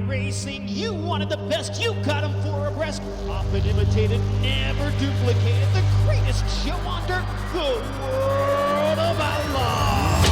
iRacing, you wanted the best, you got them four abreast. Often imitated, never duplicated. The greatest show on dirt, the World of Outlaws.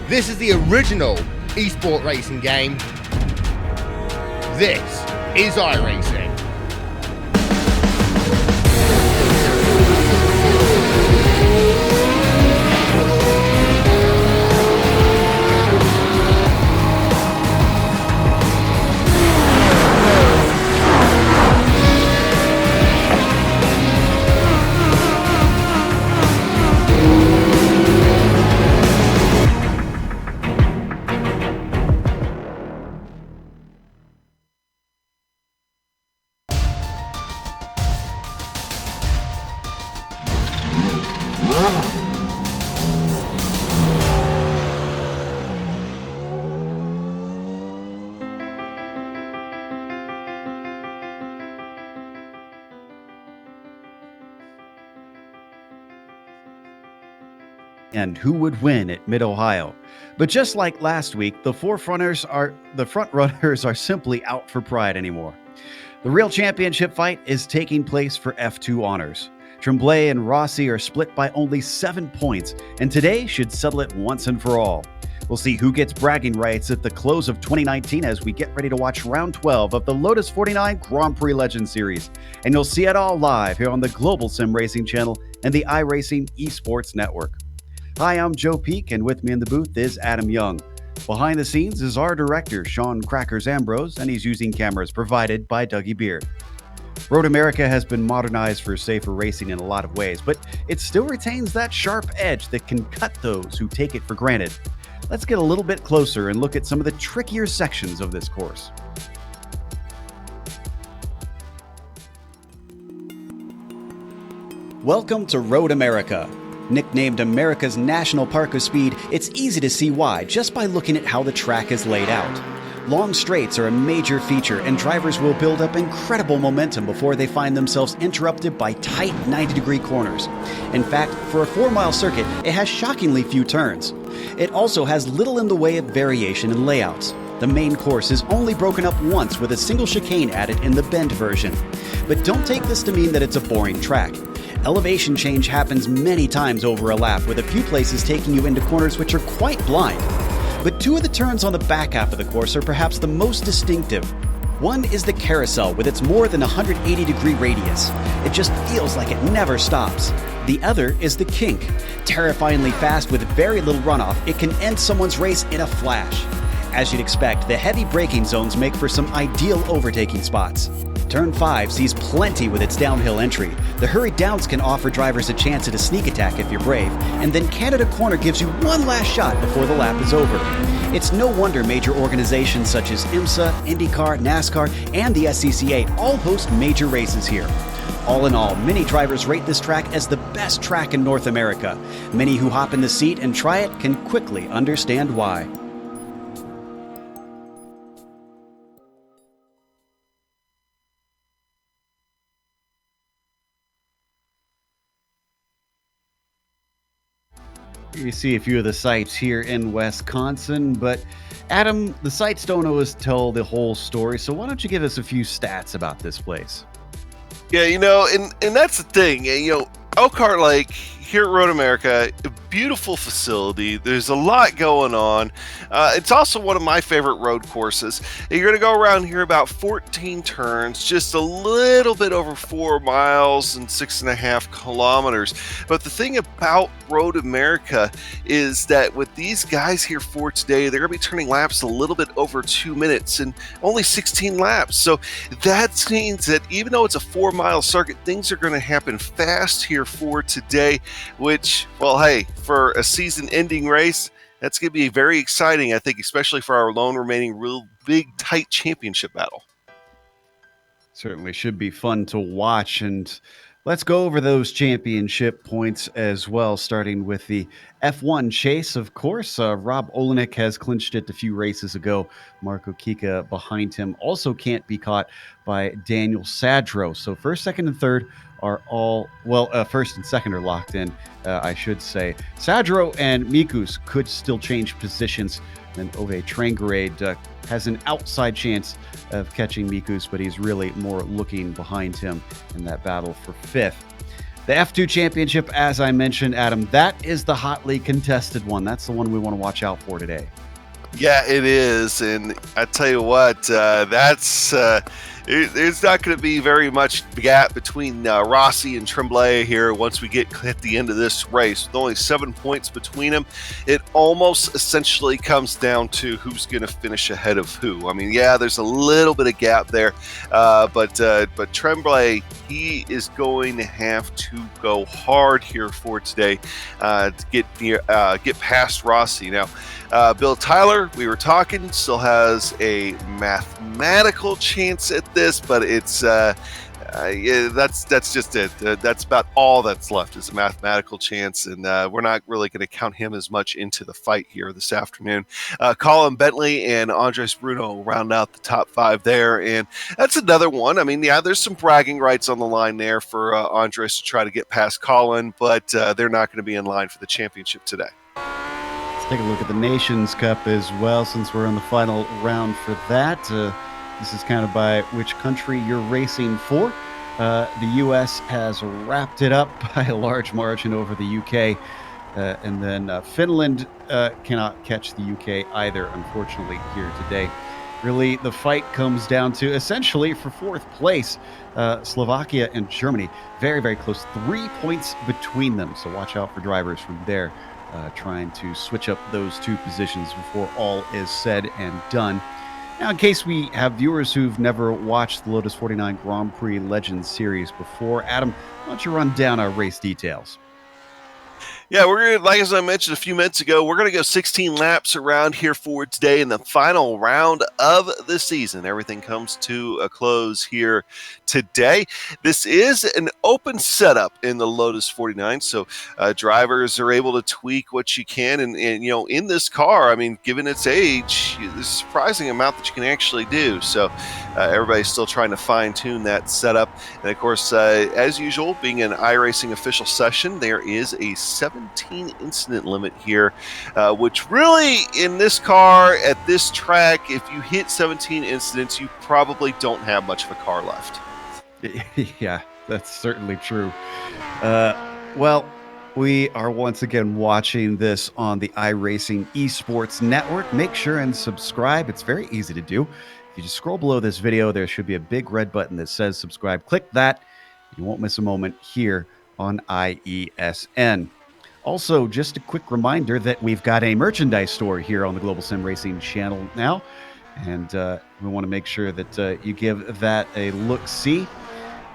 This is the original esport racing game. This is iRacing. And who would win at Mid-Ohio. But just like last week, the front runners are simply out for pride anymore. The real championship fight is taking place for F2 honors. Tremblay and Rossi are split by only 7 points, and today should settle it once and for all. We'll see who gets bragging rights at the close of 2019 as we get ready to watch round 12 of the Lotus 49 Grand Prix Legends Series. And you'll see it all live here on the Global Sim Racing channel and the iRacing Esports Network. Hi, I'm Joe Peak, and with me in the booth is Adam Young. Behind the scenes is our director, Sean Crackers Ambrose, and he's using cameras provided by Dougie Beard. Road America has been modernized for safer racing in a lot of ways, but it still retains that sharp edge that can cut those who take it for granted. Let's get a little bit closer and look at some of the trickier sections of this course. Welcome to Road America. Nicknamed America's National Park of Speed, it's easy to see why just by looking at how the track is laid out. Long straights are a major feature, and drivers will build up incredible momentum before they find themselves interrupted by tight 90-degree corners. In fact, for a 4-mile circuit, it has shockingly few turns. It also has little in the way of variation in layouts. The main course is only broken up once with a single chicane added in the bend version. But don't take this to mean that it's a boring track. Elevation change happens many times over a lap, with a few places taking you into corners which are quite blind. But 2 of the turns on the back half of the course are perhaps the most distinctive. One is the carousel with its more than 180-degree radius. It just feels like it never stops. The other is the kink. Terrifyingly fast with very little runoff, it can end someone's race in a flash. As you'd expect, the heavy braking zones make for some ideal overtaking spots. Turn 5 sees plenty with its downhill entry. The hurried downs can offer drivers a chance at a sneak attack if you're brave, and then Canada Corner gives you one last shot before the lap is over. It's no wonder major organizations such as IMSA, IndyCar, NASCAR, and the SCCA all host major races here. All in all, many drivers rate this track as the best track in North America. Many who hop in the seat and try it can quickly understand why. You see a few of the sites here in Wisconsin, but Adam, the sites don't always tell the whole story, so why don't you give us a few stats about this place? Yeah, and that's the thing, Elkhart Lake here at Road America, a beautiful facility. There's a lot going on. It's also one of my favorite road courses. You're going to go around here about 14 turns, just a little bit over 4 miles and 6.5 kilometers. But the thing about Road America is that with these guys here for today, they're going to be turning laps a little bit over 2 minutes and only 16 laps. So that means that even though it's a 4-mile circuit, things are going to happen fast here for today, which, well, hey, for a season-ending race, that's going to be very exciting, I think, especially for our lone remaining real big, tight championship battle. Certainly should be fun to watch. And Let's go over those championship points as well, starting with the F1 chase, of course. Rob Olenek has clinched it a few races ago. Marco Kika behind him also can't be caught by Daniel Sadro. So first, second, and third are all, first and second are locked in, I should say. Sadro and Mikus could still change positions. Then Ove Trangarade has an outside chance of catching Mikus, but he's really more looking behind him in that battle for fifth. The F2 Championship, as I mentioned, Adam, that is the hotly contested one. That's the one we want to watch out for today. Yeah, it is. And I tell you what, there's not going to be very much gap between Rossi and Tremblay here once we get at the end of this race. With only 7 points between them, it almost essentially comes down to who's going to finish ahead of who. I mean, yeah, there's a little bit of gap there, but Tremblay, he is going to have to go hard here for today to get past Rossi. Now, Bill Tyler, we were talking, still has a mathematical chance at this, but it's that's just it. That's about all that's left is a mathematical chance, and we're not really going to count him as much into the fight here this afternoon. Colin Bentley and Andres Bruno round out the top 5 there, and that's another one. I mean, yeah, there's some bragging rights on the line there for Andres to try to get past Colin, but they're not going to be in line for the championship today. Take a look at the Nations Cup as well, since we're in the final round for that. This is kind of by which country you're racing for. The U.S. has wrapped it up by a large margin over the U.K., and then Finland cannot catch the U.K. either, unfortunately, here today. Really, the fight comes down to, essentially, for fourth place, Slovakia and Germany. Very, very close. 3 points between them, so watch out for drivers from there. Trying to switch up those two positions before all is said and done. Now, in case we have viewers who've never watched the Lotus 49 Grand Prix Legends series before, Adam, why don't you run down our race details? Yeah, we're going to, like as I mentioned a few minutes ago, we're going to go 16 laps around here for today in the final round of the season. Everything comes to a close here today. This is an open setup in the Lotus 49, so drivers are able to tweak what you can. And you know, in this car, I mean, given its age, there's a surprising amount that you can actually do. So everybody's still trying to fine-tune that setup. And of course, as usual, being an iRacing official session, there is a 17 incident limit here, which really in this car at this track, if you hit 17 incidents, you probably don't have much of a car left. Yeah, that's certainly true. Well, we are once again watching this on the iRacing Esports Network. Make sure and subscribe. It's very easy to do. If you just scroll below this video, there should be a big red button that says subscribe. Click that. You won't miss a moment here on IESN. Also, just a quick reminder that we've got a merchandise store here on the Global Sim Racing channel now, and we want to make sure that you give that a look-see.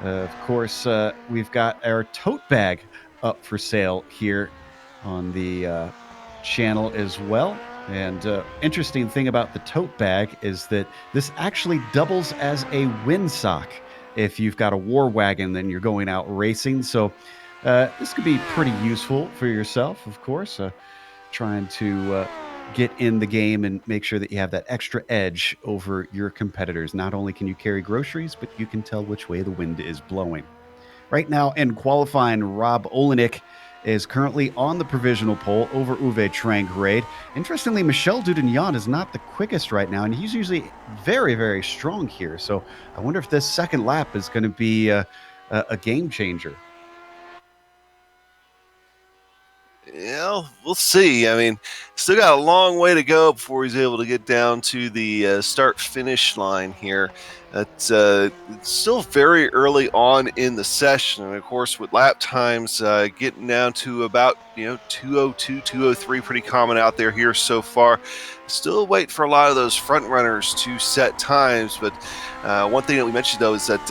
Of course, we've got our tote bag up for sale here on the channel as well. And interesting thing about the tote bag is that this actually doubles as a windsock if you've got a war wagon and you're going out racing. So this could be pretty useful for yourself, of course, trying to get in the game and make sure that you have that extra edge over your competitors. Not only can you carry groceries, but you can tell which way the wind is blowing. Right now in qualifying, Rob Olenek is currently on the provisional pole over Uwe Trangrade. Interestingly, Michel Dudignan is not the quickest right now, and he's usually very, very strong here. So I wonder if this second lap is going to be a game changer. Yeah, we'll see. I mean, still got a long way to go before he's able to get down to the start-finish line here. It's still very early on in the session, and of course, with lap times getting down to about 2:02, 2:03, pretty common out there here so far. Still waiting for a lot of those front runners to set times, but one thing that we mentioned though is that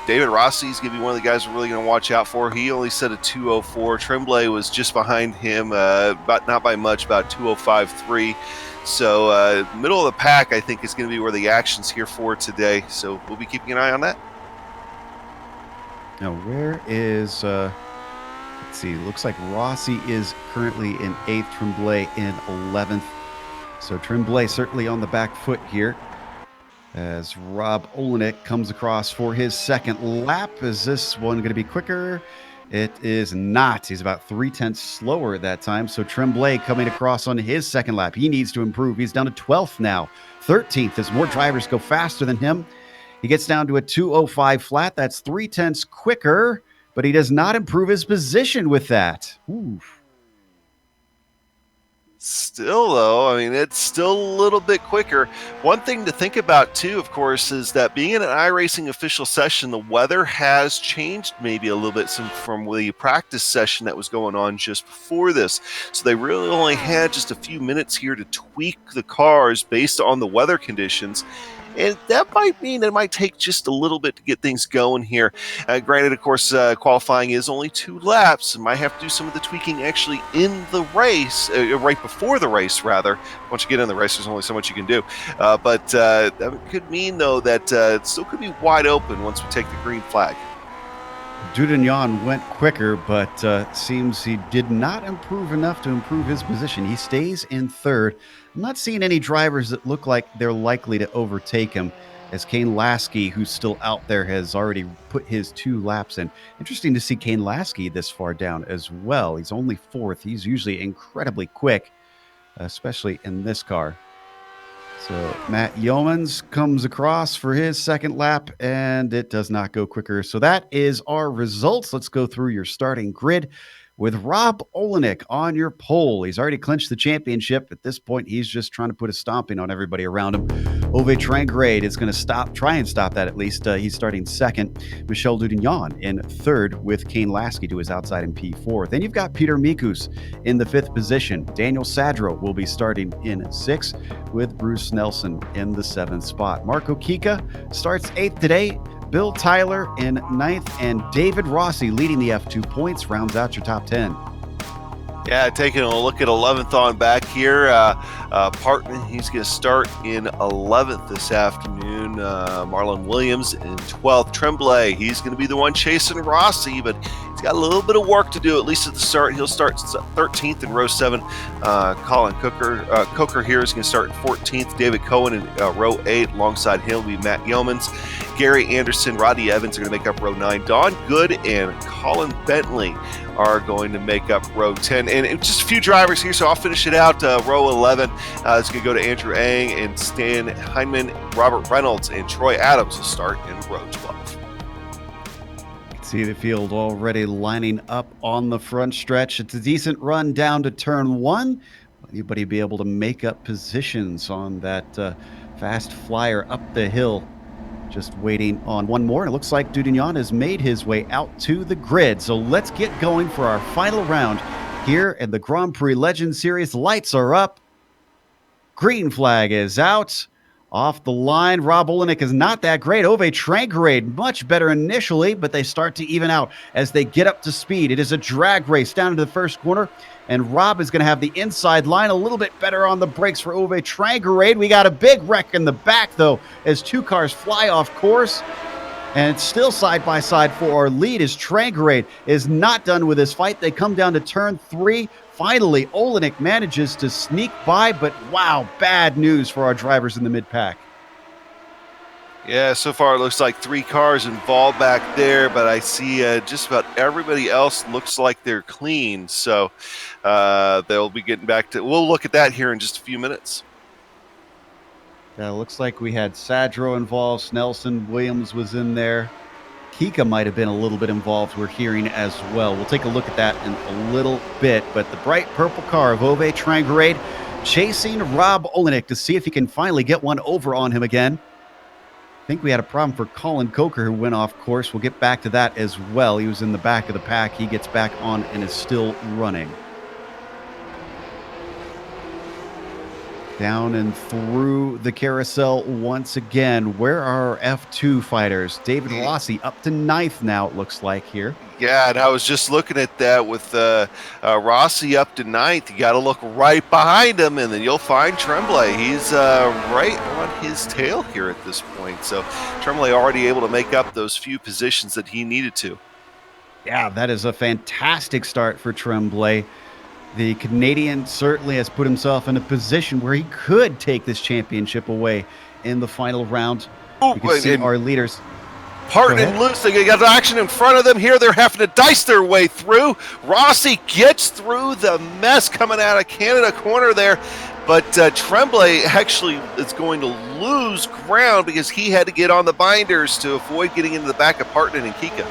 David Rossi is going to be one of the guys we're really going to watch out for. He only set a 2:04. Tremblay was just behind him, but not by much, about 2:05.3. So middle of the pack, I think, is going to be where the action's here for today. So we'll be keeping an eye on that. Now, where is, let's see, looks like Rossi is currently in 8th, Tremblay in 11th. So Tremblay certainly on the back foot here as Rob Olenek comes across for his second lap. Is this one going to be quicker? It is not. He's about 0.3 slower at that time. So Tremblay coming across on his second lap. He needs to improve. He's down to 12th now. 13th as more drivers go faster than him. He gets down to a 2:05 flat. That's 0.3 quicker, but he does not improve his position with that. Oof. Still, though, I mean, it's still a little bit quicker. One thing to think about, too, of course, is that being in an iRacing official session, the weather has changed maybe a little bit from the practice session that was going on just before this. So they really only had just a few minutes here to tweak the cars based on the weather conditions. And that might mean it might take just a little bit to get things going here. Granted, of course, qualifying is only 2 laps. And might have to do some of the tweaking actually in the race, right before the race, rather. Once you get in the race, there's only so much you can do. But that could mean, though, that it still could be wide open once we take the green flag. Dudignon went quicker, but seems he did not improve enough to improve his position. He stays in 3rd. I'm not seeing any drivers that look like they're likely to overtake him, as Kane Lasky, who's still out there, has already put his 2 laps in. Interesting to see Kane Lasky this far down as well. He's only 4th. He's usually incredibly quick, especially in this car. So Matt Yeomans comes across for his second lap, and it does not go quicker. So that is our results. Let's go through your starting grid with Rob Olenek on your pole. He's already clinched the championship. At this point, he's just trying to put a stomping on everybody around him. Ove Trangrade is going to try and stop that at least. He's starting 2nd. Michel Dudignon in 3rd with Kane Lasky to his outside in P4. Then you've got Peter Mikus in the 5th position. Daniel Sadro will be starting in 6th with Bruce Nelson in the 7th spot. Marco Kika starts 8th today. Bill Tyler in 9th, and David Rossi leading the F2 points rounds out your top 10. Yeah, taking a look at 11th on back here. Parton, he's going to start in 11th this afternoon. Marlon Williams in 12th. Tremblay, he's going to be the one chasing Rossi, but he's got a little bit of work to do, at least at the start. He'll start 13th in row 7. Colin Coker here is going to start in 14th. David Cohen in row 8. Alongside him will be Matt Yeomans. Gary Anderson, Roddy Evans are going to make up row 9. Don Good and Colin Bentley are going to make up row 10. And just a few drivers here, so I'll finish it out. Row 11 is going to go to Andrew Ang and Stan Heineman. Robert Reynolds and Troy Adams will start in row 12. You can see the field already lining up on the front stretch. It's a decent run down to turn 1. Will anybody be able to make up positions on that fast flyer up the hill? Just waiting on one more. It looks like Dudignon has made his way out to the grid. So let's get going for our final round here in the Grand Prix Legend Series. Lights are up. Green flag is out. Off the line, Rob Olenek is not that great. Ove Trangrade, much better initially, but they start to even out as they get up to speed. It is a drag race down into the first corner, and Rob is going to have the inside line. A little bit better on the brakes for Ove Trangrade. We got a big wreck in the back, though, as 2 cars fly off course. And it's still side by side for our lead as Trangrade is not done with his fight. They come down to turn 3. Finally, Olenek manages to sneak by, but wow, bad news for our drivers in the mid-pack. Yeah, so far it looks like 3 cars involved back there, but I see just about everybody else looks like they're clean. So they'll be getting back to – we'll look at that here in just a few minutes. Looks like we had Sadro involved. Snelson, Williams was in there. Kika might have been a little bit involved, we're hearing as well. We'll take a look at that in a little bit. But the bright purple car of Ove Trangrade chasing Rob Olenek to see if he can finally get one over on him again. I think we had a problem for Colin Coker, who went off course. We'll get back to that as well. He was in the back of the pack. He gets back on and is still running. Down and through the carousel once again. Where are our F2 fighters? David Rossi up to 9th now, it looks like here. Yeah, and I was just looking at that with Rossi up to 9th. You got to look right behind him, and then you'll find Tremblay. He's right on his tail here at this point. So Tremblay already able to make up those few positions that he needed to. Yeah, that is a fantastic start for Tremblay. The Canadian certainly has put himself in a position where he could take this championship away in the final round. Oh, We can see our leaders. Parton and Luce, they got action in front of them here. They're having to dice their way through. Rossi gets through the mess coming out of Canada corner there. But Tremblay actually is going to lose ground because he had to get on the binders to avoid getting into the back of Parton and Kika.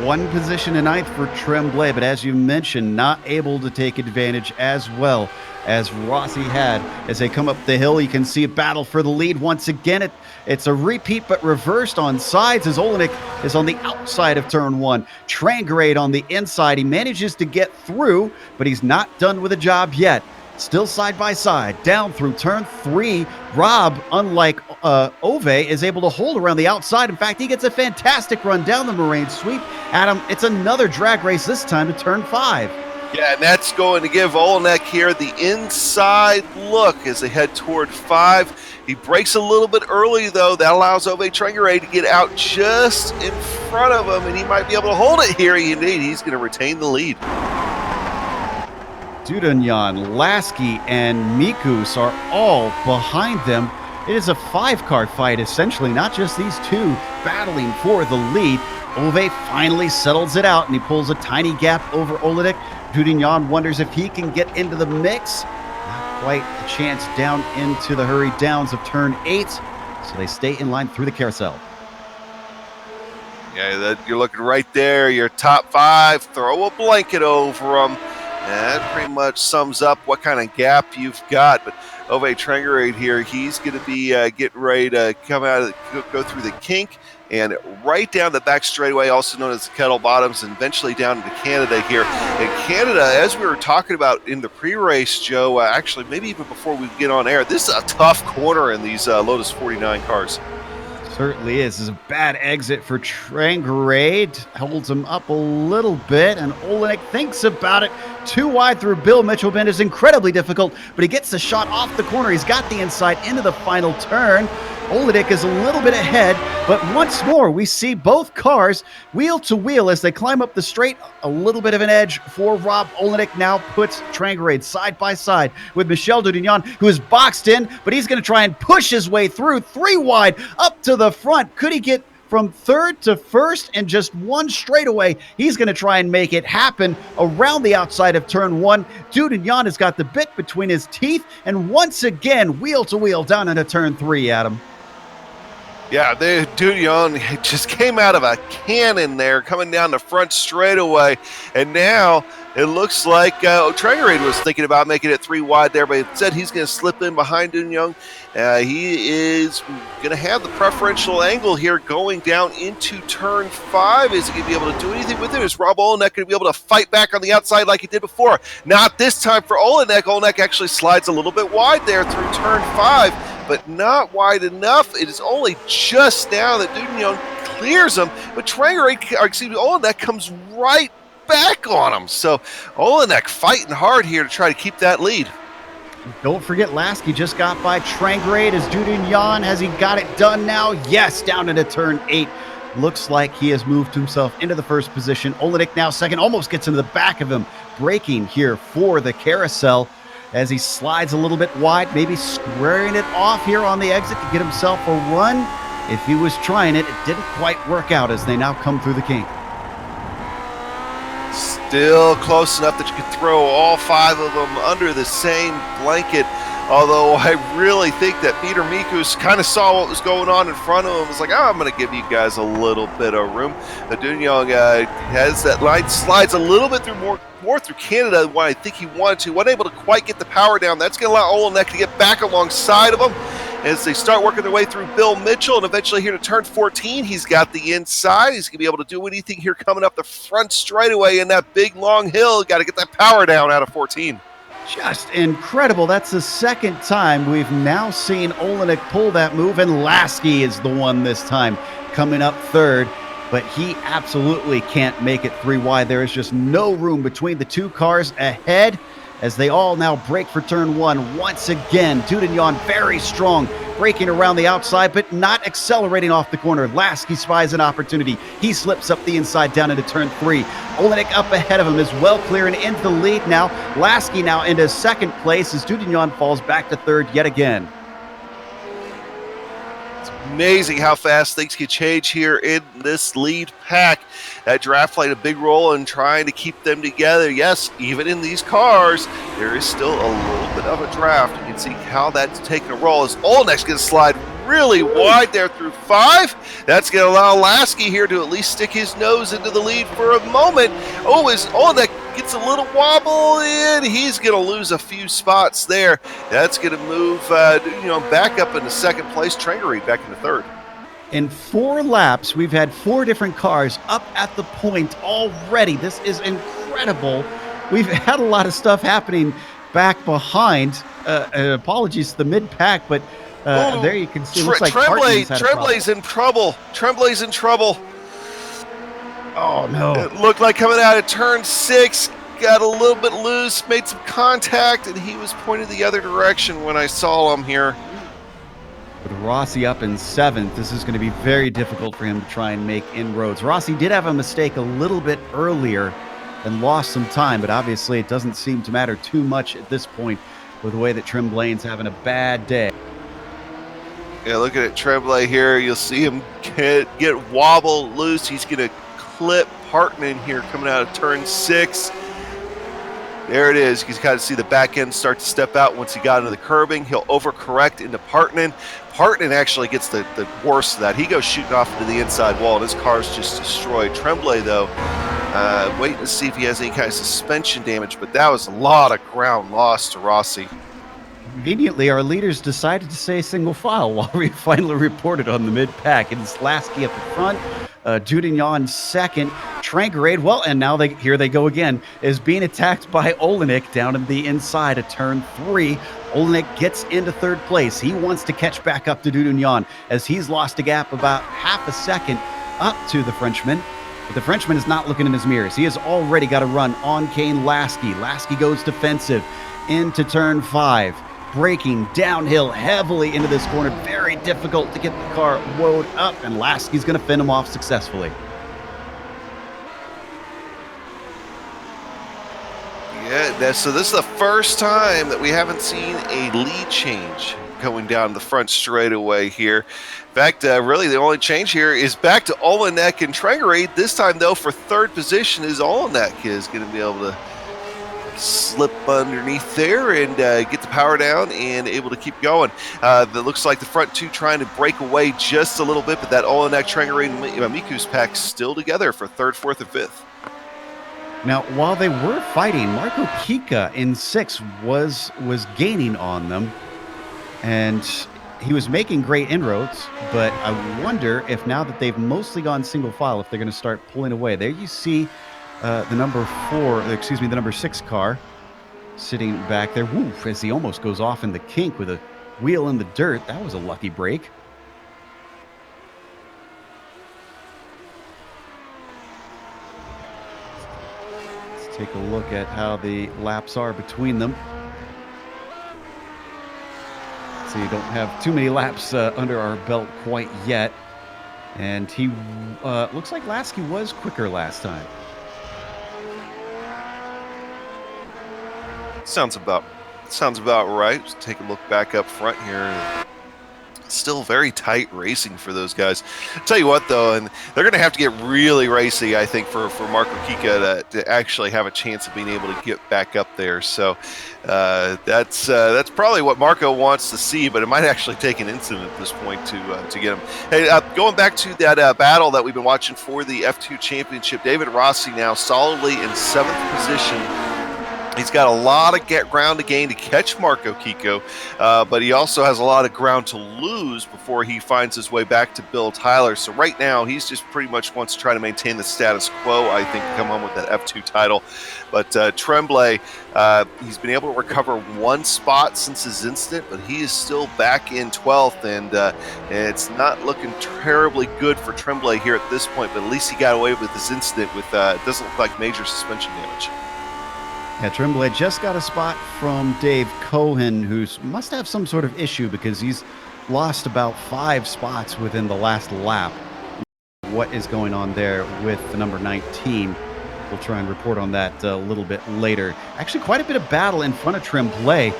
One position in ninth for Tremblay, but as you mentioned, not able to take advantage as well as Rossi had. As they come up the hill, you can see a battle for the lead once again. It's a repeat, but reversed on sides as Olenek is on the outside of turn one. Trangrade on the inside. He manages to get through, but he's not done with the job yet. Still side by side, down through turn three. Rob, unlike Ove, is able to hold around the outside. In fact, he gets a fantastic run down the Moraine sweep. Adam, it's another drag race, this time to turn five. Yeah, and that's going to give Olenek here the inside look as they head toward five. He breaks a little bit early, though. That allows Ove Trengere to get out just in front of him, and he might be able to hold it here. Indeed, he's going to retain the lead. Dudonyan, Lasky, and Mikus are all behind them. It is a five-car fight, essentially, not just these two battling for the lead. Ove finally settles it out, and he pulls a tiny gap over Olenek. Dudonyan wonders if he can get into the mix. Not quite a chance down into the hurried downs of turn 8, so they stay in line through the carousel. Yeah, you're looking right there, your top five, throw a blanket over them. That pretty much sums up what kind of gap you've got. But Ove Trengere here, he's going to be getting ready to come out, go through the kink and right down the back straightaway, also known as the Kettle Bottoms, and eventually down into Canada here. And Canada, as we were talking about in the pre-race, Joe, actually maybe even before we get on air, this is a tough corner in these Lotus 49 cars. Certainly is. This is a bad exit for Trangrade. Holds him up a little bit, and Olenek thinks about it. Too wide through Bill Mitchell Bend is incredibly difficult, but he gets the shot off the corner. He's got the inside into the final turn. Olenek is a little bit ahead, but once more we see both cars wheel to wheel as they climb up the straight. A little bit of an edge for Rob. Olenek now puts Trangrade side by side with Michel Dudonyan, who is boxed in, but he's going to try and push his way through. 3 wide up to the front. Could he get from third to first and just one straightaway? He's going to try and make it happen around the outside of turn 1. Dudonyan has got the bit between his teeth, and once again, wheel to wheel down into turn 3, Adam. Yeah, Dudonyan just came out of a cannon there, coming down the front straightaway, and now it looks like Trengere was thinking about making it 3 wide there, but instead he's going to slip in behind Dudonyan. He is going to have the preferential angle here going down into turn 5. Is he going to be able to do anything with it? Is Rob Olenek going to be able to fight back on the outside like he did before? Not this time for Olenek. Olenek actually slides a little bit wide there through turn 5, but not wide enough. It is only just now that Dudonyan clears him, but Olenek comes right back on him. So Olenek fighting hard here to try to keep that lead. Don't forget, Lasky just got by Trangrade. As Dudonyan, has he got it done now? Yes, down into turn 8. Looks like he has moved himself into the first position. Olenek now second, almost gets into the back of him. Braking here for the carousel as he slides a little bit wide, maybe squaring it off here on the exit to get himself a run. If he was trying it, it didn't quite work out as they now come through the kink. Still close enough that you could throw all 5 of them under the same blanket. Although I really think that Peter Mikus kind of saw what was going on in front of him. Was like, oh, I'm going to give you guys a little bit of room. The Dudonyan has that line, slides a little bit through more through Canada than what I think he wanted to. Wasn't able to quite get the power down. That's going to allow Olenek to get back alongside of him as they start working their way through Bill Mitchell, and eventually here to turn 14, he's got the inside. He's going to be able to do anything here coming up the front straightaway in that big long hill. Got to get that power down out of 14. Just incredible. That's the second time we've now seen Olenek pull that move, and Lasky is the one this time coming up third, but he absolutely can't make it 3 wide. There is just no room between the 2 cars ahead. as they all now break for turn one. Once again, Dudignon very strong, braking around the outside, but not accelerating off the corner. Lasky spies an opportunity. He slips up the inside down into turn three. Olenek up ahead of him is well clear and into the lead now. Lasky now into second place as Dudignon falls back to third yet again. Amazing how fast things can change here in this lead pack. That draft played a big role in trying to keep them together. Yes, even in these cars, there is still a little bit of a draft. You can see how that's taking a roll as Olenek's going to slide really wide there through 5. That's going to allow Lasky here to at least stick his nose into the lead for a moment. Oh, as Olenek gets a little wobble in, he's going to lose a few spots there. That's going to move back up into second place. Trangery back into third. In 4 laps, we've had 4 different cars up at the point already. This is incredible. We've had a lot of stuff happening back behind. Apologies to the mid-pack, but there you can see. Looks like Tremblay's in trouble. Tremblay's in trouble. Oh, no. It looked like coming out of turn 6, got a little bit loose, made some contact, and he was pointed the other direction when I saw him here. With Rossi up in 7th, this is going to be very difficult for him to try and make inroads. Rossi did have a mistake a little bit earlier and lost some time, but obviously it doesn't seem to matter too much at this point with the way that Tremblay's having a bad day. Yeah, look at it, Tremblay here. You'll see him get wobbled loose. He's going to clip Hartman here coming out of turn 6. There it is. You can kind of see the back end start to step out once he got into the curbing. He'll overcorrect into Partnan. Partnan actually gets the worst of that. He goes shooting off into the inside wall, and his car's just destroyed. Tremblay, though, waiting to see if he has any kind of suspension damage, but that was a lot of ground lost to Rossi. Conveniently, our leaders decided to say single file while we finally reported on the mid-pack. It's Lasky up the front, Dudignon second, Trangerade, well, and now here they go again, is being attacked by Olenek down in the inside of turn 3. Olenek gets into third place. He wants to catch back up to Dudignon as he's lost a gap about half a second up to the Frenchman. But the Frenchman is not looking in his mirrors. He has already got a run on Kane Lasky. Lasky goes defensive into turn 5. Braking downhill heavily into this corner. Very difficult to get the car woed up, and Lasky's going to fend him off successfully. Yeah, so this is the first time that we haven't seen a lead change going down the front straightaway here. In fact, really the only change here is back to Olenek and Trangerade. This time, though, for third position is Olenek is going to be able to slip underneath there and get the power down and able to keep going. It looks like the front two trying to break away just a little bit, but that Olenek, Trangerade, and Miku's pack still together for third, fourth, and fifth. Now, while they were fighting, Marco Kika in 6 was gaining on them, and he was making great inroads, but I wonder if now that they've mostly gone single file, if they're going to start pulling away. There you see the number 6 car sitting back there. Woof, as he almost goes off in the kink with a wheel in the dirt. That was a lucky break. Let's take a look at how the laps are between them. So you don't have too many laps under our belt quite yet. And he looks like Lasky was quicker last time. Sounds about right. Let's take a look back up front here. Still very tight racing for those guys. I'll tell you what, though, and they're going to have to get really racy, I think, for Marco Kika to actually have a chance of being able to get back up there. So that's probably what Marco wants to see, but it might actually take an incident at this point to get him. Hey, going back to that battle that we've been watching for the F2 Championship, David Rossi now solidly in 7th position. He's got a lot of ground to gain to catch Marco Kiko, but he also has a lot of ground to lose before he finds his way back to Bill Tyler. So right now, he's just pretty much wants to try to maintain the status quo, I think, to come home with that F2 title. But Tremblay, he's been able to recover 1 spot since his incident, but he is still back in 12th, and it's not looking terribly good for Tremblay here at this point, but at least he got away with his incident with, it doesn't look like major suspension damage. Yeah, Tremblay just got a spot from Dave Cohen, who must have some sort of issue because he's lost about 5 spots within the last lap. What is going on there with the number 19? We'll try and report on that a little bit later. Actually, quite a bit of battle in front of Tremblay.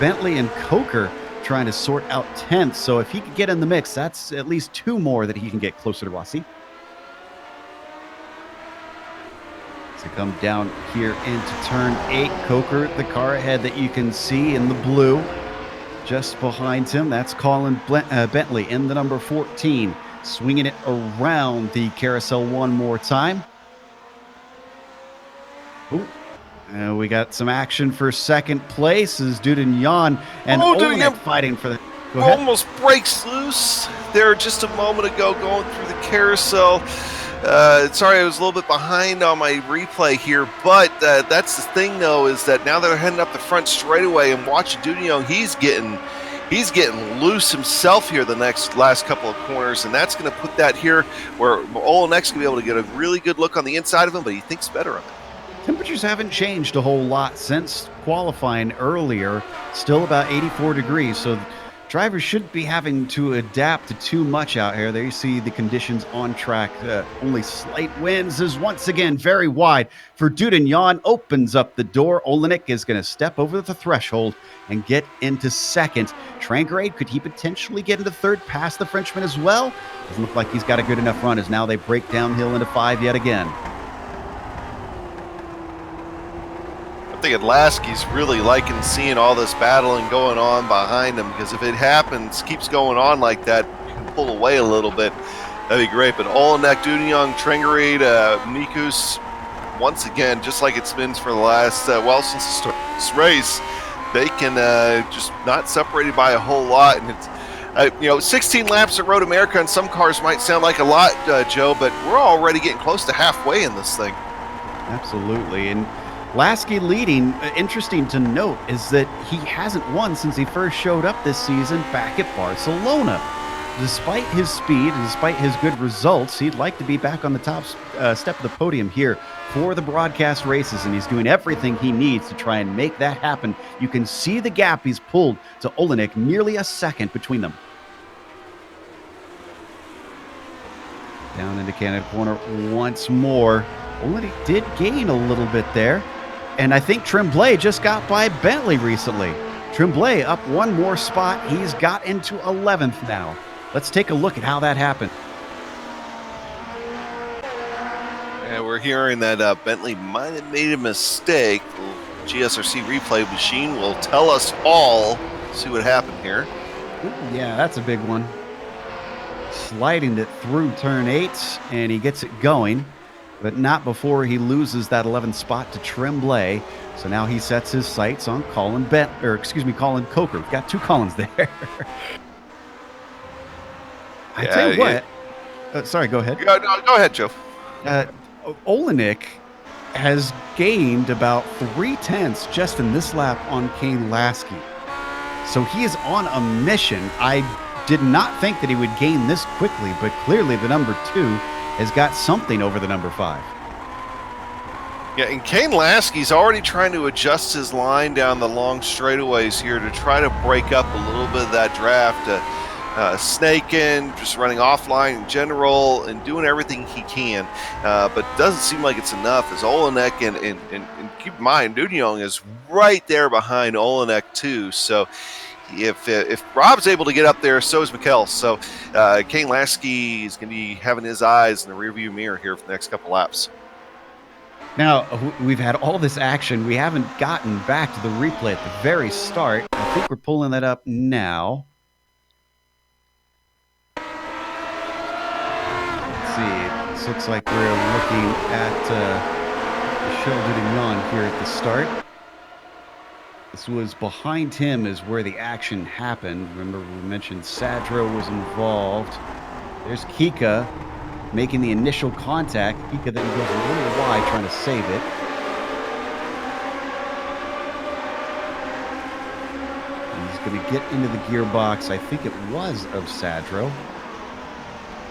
Bentley and Coker trying to sort out 10th. So if he could get in the mix, that's at least 2 more that he can get closer to Rossi. To come down here into turn 8, Coker, the car ahead that you can see in the blue. Just behind him, that's Colin Bentley in the number 14, swinging it around the carousel one more time. Ooh. We got some action for second place as Dudignon and Olenek fighting for the... Almost breaks loose there just a moment ago going through the carousel. Sorry, I was a little bit behind on my replay here, but that's the thing, though, is that now they're heading up the front straightaway and watching Dudignon, he's getting loose himself here the last couple of corners, and that's going to put that here where Olenek's going to be able to get a really good look on the inside of him, but he thinks better of it. Temperatures haven't changed a whole lot since qualifying earlier, still about 84 degrees, so drivers shouldn't be having to adapt to too much out here. There you see the conditions on track. Only slight winds is once again very wide for Dudignon. Opens up the door. Olenek is going to step over the threshold and get into second. Trangrade, could he potentially get into third past the Frenchman as well? Doesn't look like he's got a good enough run as now they break downhill into 5 yet again. I think Lasky's really liking seeing all this battling going on behind him, because if it happens, keeps going on like that, you can pull away a little bit. That'd be great. But Olenek, Dudignon, Trangrade, Nikus, once again, just like it's been for the last, since the start of this race, they can just not separated by a whole lot. And it's 16 laps at Road America, and some cars might sound like a lot, Joe, but we're already getting close to halfway in this thing. Absolutely. And Lasky leading, interesting to note, is that he hasn't won since he first showed up this season back at Barcelona. Despite his speed and despite his good results, he'd like to be back on the top step of the podium here for the broadcast races, and he's doing everything he needs to try and make that happen. You can see the gap he's pulled to Olenek, nearly a second between them. Down into Canada corner once more. Olenek did gain a little bit there. And I think Tremblay just got by Bentley recently. Tremblay up 1 more spot. He's got into 11th now. Let's take a look at how that happened. Yeah, we're hearing that Bentley might have made a mistake. The GSRC replay machine will tell us all. See what happened here. Ooh, yeah, that's a big one. Sliding it through turn 8, and he gets it going. But not before he loses that 11th spot to Tremblay. So now he sets his sights on Colin Colin Coker. We've got 2 Collins there. I tell you what. Sorry, go ahead. No, go ahead, Joe. Olenek has gained about 3/10 just in this lap on Kane Lasky. So he is on a mission. I did not think that he would gain this quickly, but clearly the number 2 has got something over the number 5. Yeah, and Kane Lasky's already trying to adjust his line down the long straightaways here to try to break up a little bit of that draft. Snaking, just running offline in general, and doing everything he can. But doesn't seem like it's enough, as Olenek, and keep in mind, Dudignon is right there behind Olenek too. So if Rob's able to get up there, so is Mikkel. So Kane Lasky is going to be having his eyes in the rearview mirror here for the next couple laps. Now, we've had all this action. We haven't gotten back to the replay at the very start. I think we're pulling that up now. Let's see. This looks like we're looking at Michel Dudignon here at the start. This was behind him is where the action happened. Remember, we mentioned Sadro was involved. There's Kika making the initial contact. Kika then goes a little wide trying to save it. He's going to get into the gearbox. I think it was of Sadro.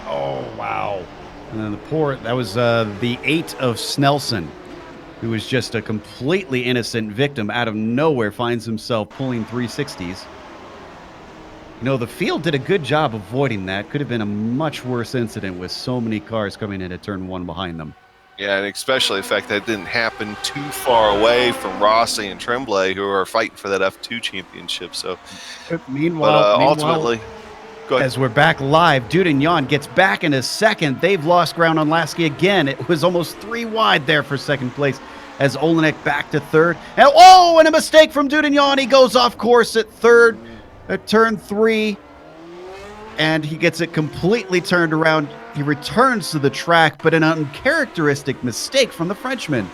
Oh, wow. And then that was the 8 of Snelson. who was just a completely innocent victim out of nowhere, finds himself pulling 360s. You know, the field did a good job avoiding that. Could have been a much worse incident with so many cars coming in at turn 1 behind them. Yeah, and especially the fact that it didn't happen too far away from Rossi and Tremblay, who are fighting for that F2 championship. So, Meanwhile, ultimately, go ahead. As we're back live, Dudignon gets back in a second. They've lost ground on Lasky again. It was almost 3 wide there for second place as Olenek back to third. And a mistake from Dudignon. He goes off course at third at turn 3, and he gets it completely turned around. He returns to the track, but an uncharacteristic mistake from the Frenchman.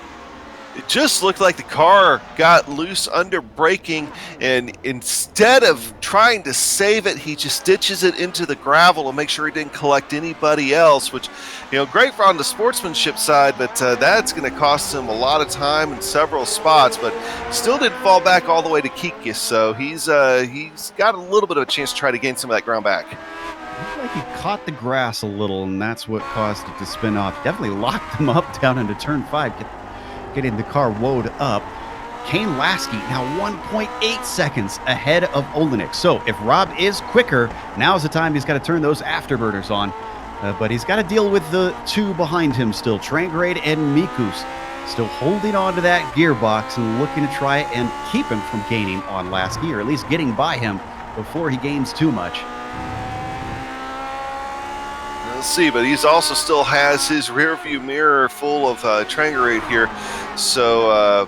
It just looked like the car got loose under braking, and instead of trying to save it, he just ditches it into the gravel to make sure he didn't collect anybody else, which, great for on the sportsmanship side, but that's going to cost him a lot of time in several spots, but still didn't fall back all the way to Kikis, so he's got a little bit of a chance to try to gain some of that ground back. Looked like he caught the grass a little, and that's what caused it to spin off. Definitely locked him up down into turn 5. Getting the car woed up. Kane Lasky now 1.8 seconds ahead of Olenek. So if Rob is quicker, now's the time he's got to turn those afterburners on. But he's got to deal with the 2 behind him still. Trangrade and Mikus still holding on to that gearbox and looking to try and keep him from gaining on Lasky, or at least getting by him before he gains too much. Let's see, but he's also still has his rear view mirror full of Trangrade here. So